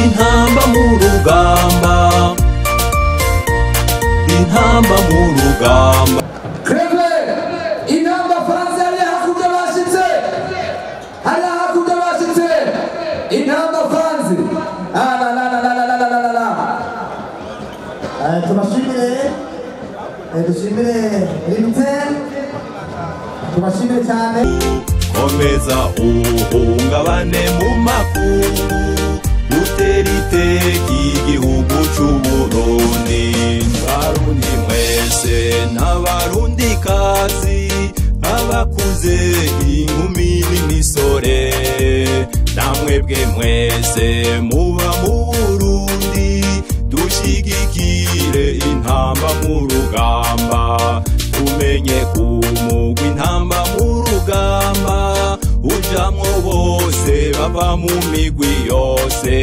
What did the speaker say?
intamba mu rugamba, intamba mu rugamba. Kreve intamba France ari hakurya bashitse, hari hakurya bashitse intamba France. Tubashimire Rimten, tubashimire cyane. Komeza uhungabane mu makungu, utera iteka igihugu c'Uburundi. Barundi mwese n'abarundikazi, abakuze inkumi n'imisore, namwebwe mwese muba mu Burundi, dushigikire intamba mu rugamba, tumenye kumugwa intamba mu rugamba, ujamwo bose bava mu migwi yose.